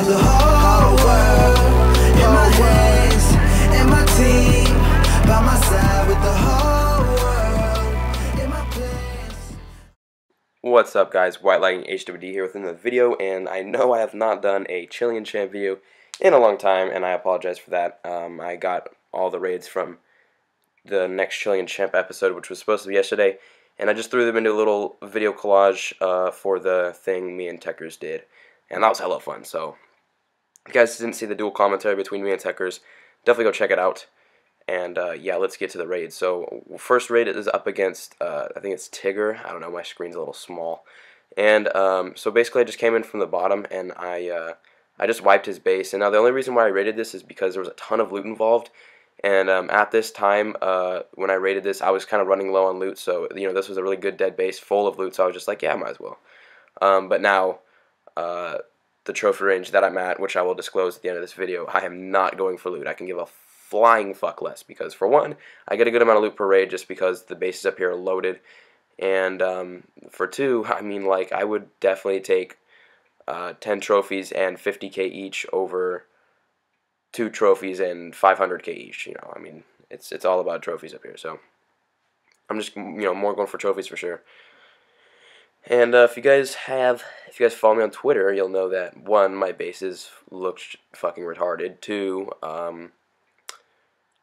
want the whole world in my hands, and my team by my side with the whole world in my plans. What's up, guys? White Lighting HWD here with another video, and I know I have not done a Chilean Champ video in a long time, and I apologize for that. I got all the raids from the next Chilean Champ episode, which was supposed to be yesterday, and I just threw them into a little video collage for the thing me and Techers did, and that was hella fun. So, if you guys didn't see the dual commentary between me and Techers, definitely go check it out. And yeah, let's get to the raid. So first raid is up against, I think it's Tigger. I don't know, my screen's a little small. And so basically I just came in from the bottom, and I just wiped his base. And now the only reason why I raided this is because there was a ton of loot involved. And at this time, when I raided this, I was kind of running low on loot. So, you know, this was a really good dead base full of loot. So I was just like, yeah, might as well. But now, the trophy range that I'm at, which I will disclose at the end of this video, I am not going for loot. I can give a flying fuck less, because for one, I get a good amount of loot per raid just because the bases up here are loaded, and for two, I mean, like, I would definitely take 10 trophies and 50k each over 2 trophies and 500k each. You know, I mean, it's all about trophies up here, so I'm just, you know, more going for trophies for sure. And if you guys follow me on Twitter, you'll know that 1, my bases looked fucking retarded. 2,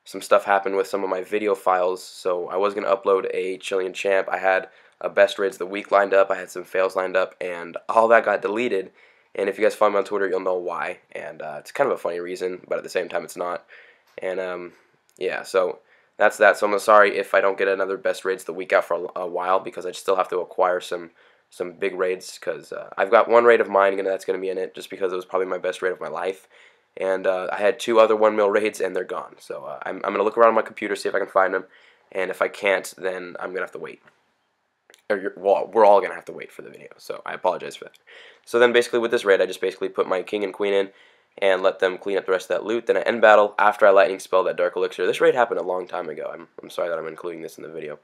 some stuff happened with some of my video files, so I was going to upload a Chilean Champ. I had a best raids of the week lined up, I had some fails lined up, and all that got deleted. And if you guys follow me on Twitter, you'll know why. And it's kind of a funny reason, but at the same time it's not. And yeah, so that's that. So I'm sorry if I don't get another best raids of the week out for a while, because I still have to acquire some big raids, because I've got 1 raid of mine, and that's going to be in it, just because it was probably my best raid of my life. And I had 2 other 1 mil raids, and they're gone. So I'm going to look around on my computer, see if I can find them. And if I can't, then I'm going to have to wait. Well, we're all going to have to wait for the video. So I apologize for that. So then basically with this raid, I just basically put my king and queen in and let them clean up the rest of that loot. Then I end battle after I lightning spell that dark elixir. This raid happened a long time ago. I'm sorry that I'm including this in the video.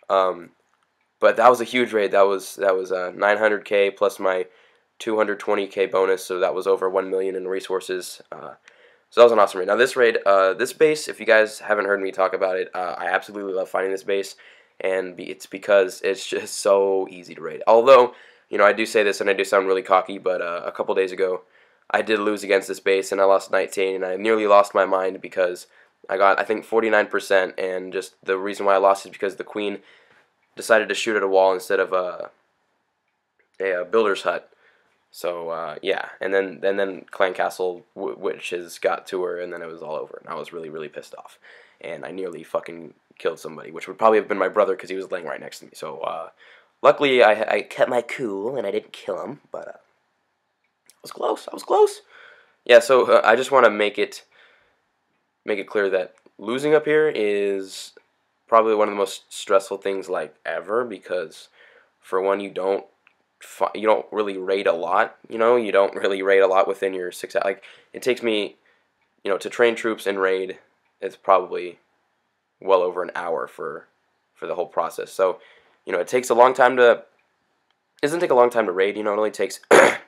But that was a huge raid. That was 900k plus my 220k bonus, so that was over 1 million in resources. So that was an awesome raid. Now this raid, this base, if you guys haven't heard me talk about it, I absolutely love finding this base, and it's because it's just so easy to raid. Although, you know, I do say this and I do sound really cocky, but a couple days ago I did lose against this base, and I lost 19, and I nearly lost my mind because I got, I think, 49%, and just the reason why I lost is because the queen decided to shoot at a wall instead of a builder's hut. So yeah, and then Clan Castle witches got to her, and then it was all over, and I was really, really pissed off, and I nearly fucking killed somebody, which would probably have been my brother, because he was laying right next to me. So luckily I kept my cool and I didn't kill him, but I was close. I was close. Yeah. So I just want to make it clear that losing up here is probably one of the most stressful things like ever, because for one, you don't really raid a lot. You know, you don't really raid a lot within your 6 hours. Like, it takes me, you know, to train troops and raid, it's probably well over an hour for the whole process. So, you know, it takes a long time to, it doesn't take a long time to raid. You know, it only takes it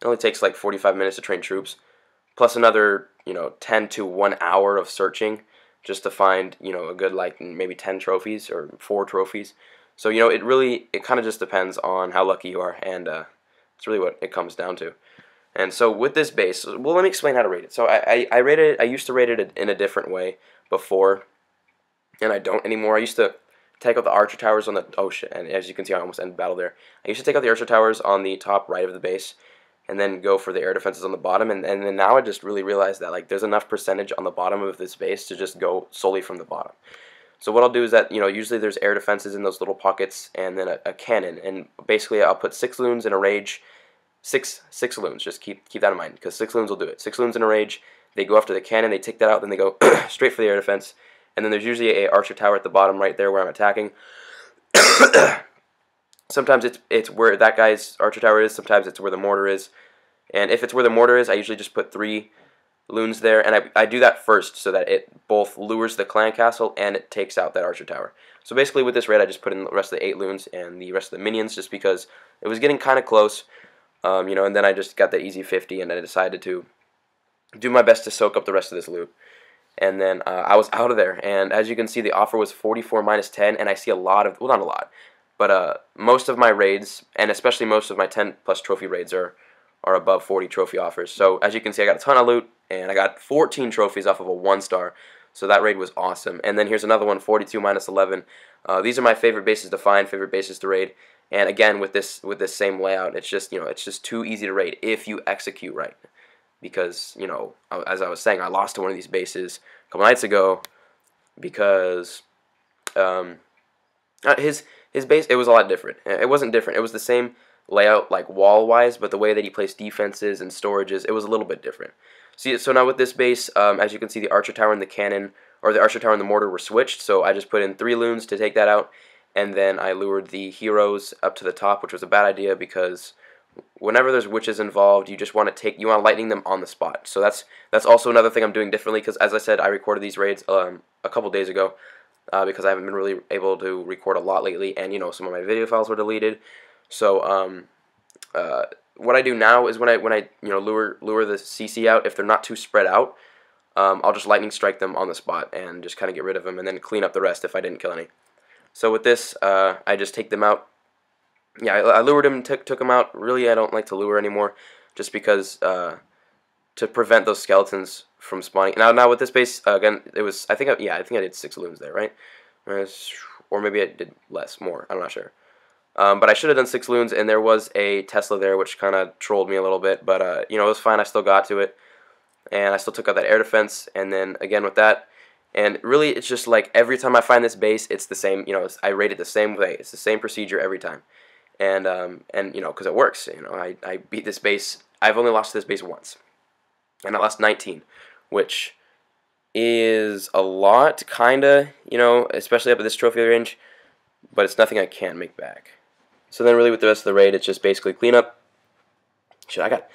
only takes like 45 minutes to train troops, plus another, you know, 10 to 1 hour of searching just to find, you know, a good, like, maybe 10 trophies or 4 trophies. So, you know, it kind of just depends on how lucky you are, and it's really what it comes down to. And so with this base, well, let me explain how to rate it. So I used to rate it in a different way before, and I don't anymore. I used to take out the archer towers on the, oh shit, and as you can see, I almost ended battle there. I used to take out the archer towers on the top right of the base, and then go for the air defenses on the bottom, and then now I just really realized that, like, there's enough percentage on the bottom of this base to just go solely from the bottom. So what I'll do is that, you know, usually there's air defenses in those little pockets, and then a cannon, and basically I'll put 6 loons in a rage, 6 loons, just keep that in mind, because 6 loons will do it. 6 loons in a rage, they go after the cannon, they take that out, then they go straight for the air defense, and then there's usually a archer tower at the bottom right there where I'm attacking. Sometimes it's where that guy's archer tower is, sometimes it's where the mortar is, and if it's where the mortar is, I usually just put 3 loons there, and I do that first so that it both lures the clan castle and it takes out that archer tower. So basically with this raid, I just put in the rest of the 8 loons and the rest of the minions, just because it was getting kind of close. and then I just got that easy 50, and I decided to do my best to soak up the rest of this loot. And then I was out of there, and as you can see, the offer was 44 minus 10, and I see a lot of, well, not a lot, but most of my raids, and especially most of my 10 plus trophy raids are above 40 trophy offers. So as you can see, I got a ton of loot, and I got 14 trophies off of a 1-star. So that raid was awesome. And then here's another one, 42 minus 11. These are my favorite bases to find, favorite bases to raid. And again, with this same layout, it's just too easy to raid if you execute right. Because as I was saying, I lost to one of these bases a couple nights ago because his base, it was a lot different. It wasn't different. It was the same layout, like wall-wise, but the way that he placed defenses and storages, it was a little bit different. See, so now with this base, as you can see, the archer tower and the cannon, or the archer tower and the mortar were switched, so I just put in 3 loons to take that out, and then I lured the heroes up to the top, which was a bad idea because whenever there's witches involved, you want to lightning them on the spot. So that's also another thing I'm doing differently, because as I said, I recorded these raids a couple days ago, because I haven't been really able to record a lot lately, and some of my video files were deleted. So what I do now is when I lure the CC out, if they're not too spread out, I'll just lightning strike them on the spot and just kind of get rid of them, and then clean up the rest if I didn't kill any. So with this, I just take them out. Yeah, I lured him, took him out. Really, I don't like to lure anymore, just because to prevent those skeletons from spawning. Now with this base, again, it was I think I did 6 loons there, right? Or maybe I did more. I'm not sure. But I should have done 6 loons, and there was a Tesla there, which kind of trolled me a little bit. But it was fine. I still got to it, and I still took out that air defense. And then again with that, and really, it's just like every time I find this base, it's the same. I rate it the same way. It's the same procedure every time. And because it works. I beat this base. I've only lost to this base once, and I lost 19, which is a lot, kinda. Especially up at this trophy range, but it's nothing I can't make back. So then, really, with the rest of the raid, it's just basically cleanup. Shit, I got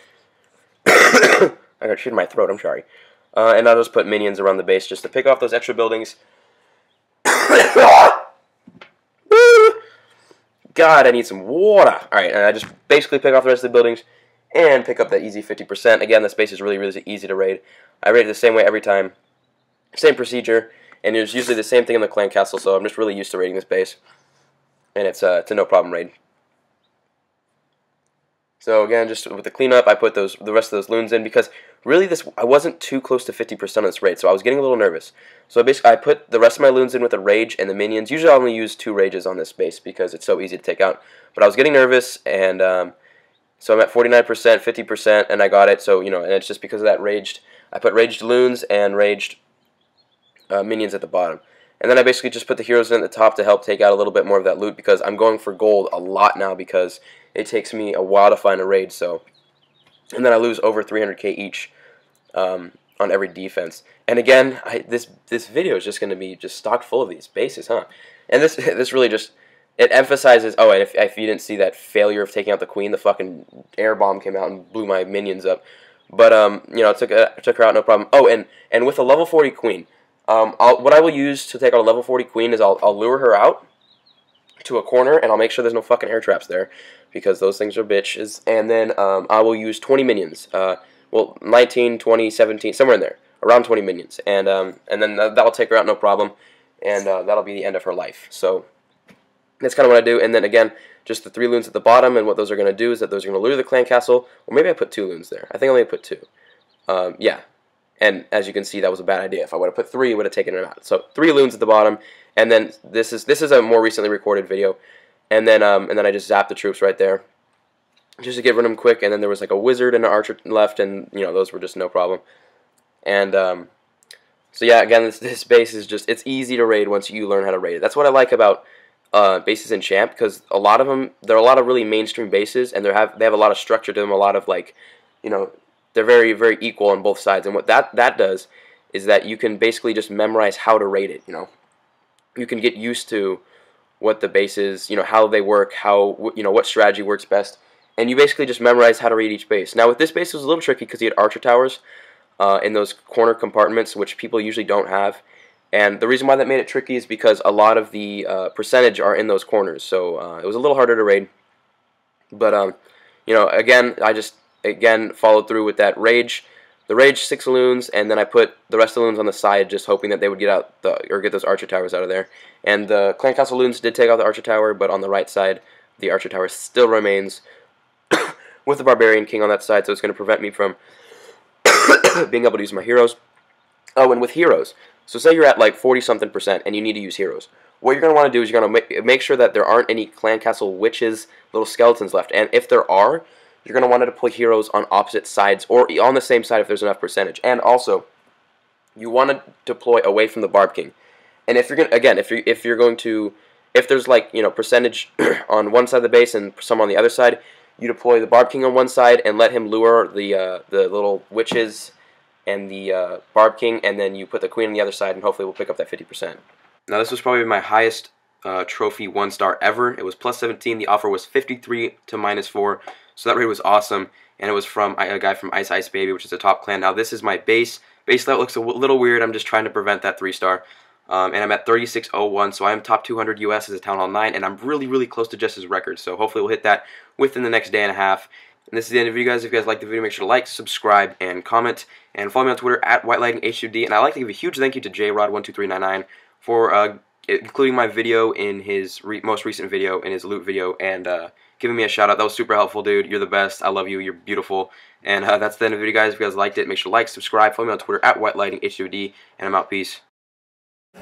shit in my throat. I'm sorry. And I'll just put minions around the base just to pick off those extra buildings. God, I need some water. Alright, and I just basically pick off the rest of the buildings and pick up that easy 50%. Again, this base is really, really easy to raid. I raid it the same way every time. Same procedure. And there's usually the same thing in the clan castle, so I'm just really used to raiding this base. And it's a no problem raid. So again, just with the cleanup, I put the rest of those loons in because really I wasn't too close to 50% of this raid, so I was getting a little nervous. So basically, I put the rest of my loons in with the rage and the minions. Usually, I only use 2 rages on this base because it's so easy to take out. But I was getting nervous, and so I'm at 49%, 50%, and I got it. So and it's just because of that raged. I put raged loons and raged minions at the bottom. And then I basically just put the heroes in at the top to help take out a little bit more of that loot because I'm going for gold a lot now because it takes me a while to find a raid. So, and then I lose over 300k each on every defense. And again, this video is just going to be just stocked full of these bases, huh? And this really just it emphasizes. Oh, and if you didn't see that failure of taking out the queen, the fucking air bomb came out and blew my minions up. But took her out no problem. Oh, and with a level 40 queen. What I will use to take out a level 40 queen is I'll lure her out to a corner, and I'll make sure there's no fucking air traps there, because those things are bitches. And then I will use 20 minions. Well, 19, 20, 17, somewhere in there. Around 20 minions. And then that'll take her out no problem, and that'll be the end of her life. So that's kind of what I do. And then again, just the 3 loons at the bottom, and what those are going to do is that those are going to lure the clan castle. Or maybe I put 2 loons there. I think I only put 2. Yeah. And as you can see, that was a bad idea. If I would have put 3, it would have taken it out. So 3 loons at the bottom, and then this is a more recently recorded video, and then I just zapped the troops right there, just to get rid of them quick. And then there was like a wizard and an archer left, and those were just no problem. And so yeah, again, this base is just it's easy to raid once you learn how to raid it. That's what I like about bases in Champ, because a lot of them, there are a lot of really mainstream bases, and they have a lot of structure to them, a lot of like they're very, very equal on both sides. And what that does is that you can basically just memorize how to rate it. You can get used to what the bases, how they work, how what strategy works best, and you basically just memorize how to rate each base. Now with this base, it was a little tricky because you had archer towers in those corner compartments, which people usually don't have. And the reason why that made it tricky is because a lot of the percentage are in those corners, so it was a little harder to raid. But you know, again, I just followed through with that Rage. The Rage 6 loons, and then I put the rest of the loons on the side, just hoping that they would get out get those Archer Towers out of there. And the Clan Castle loons did take out the Archer Tower, but on the right side, the Archer Tower still remains with the Barbarian King on that side, so it's going to prevent me from being able to use my heroes. Oh, and with heroes, so say you're at like 40-something% and you need to use heroes. What you're going to want to do is you're going to make sure that there aren't any Clan Castle witches, little skeletons left, and if there are, you're going to want to deploy heroes on opposite sides or on the same side if there's enough percentage. And also, you want to deploy away from the Barb King. And if you're going to, again, if there's like, you know, percentage on one side of the base and some on the other side, you deploy the Barb King on one side and let him lure the little witches and the Barb King, and then you put the Queen on the other side, and hopefully we'll pick up that 50%. Now this was probably my highest trophy 1-star ever. It was plus 17. The offer was 53 to -4. So that raid was awesome, and it was from a guy from Ice Baby, which is a top clan. Now this is my base. Base layout looks a little weird. I'm just trying to prevent that 3-star. And I'm at 3601, so I'm top 200 US as a Town Hall 9, and I'm really, really close to Jess's record. So hopefully we'll hit that within the next day and a half. And this is the end of the video, guys. If you guys liked the video, make sure to like, subscribe, and comment. And follow me on Twitter at WhiteLightningH2D. And I'd like to give a huge thank you to JRod12399 for including my video in his most recent video, in his loot video, and giving me a shout out. That was super helpful, dude. You're the best. I love you. You're beautiful. And that's the end of the video, guys. If you guys liked it, make sure to like, subscribe, follow me on Twitter at WhiteLightningH2D, and I'm out. Peace.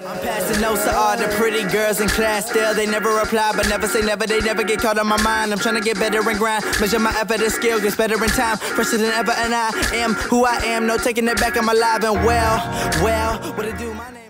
I'm passing notes to all the pretty girls in class still. They never reply, but never say never. They never get caught on my mind. I'm trying to get better and grind. Measure my effort and skill, gets better in time. Fresher than ever, and I am who I am. No taking it back, I'm alive and well, what to do, my name.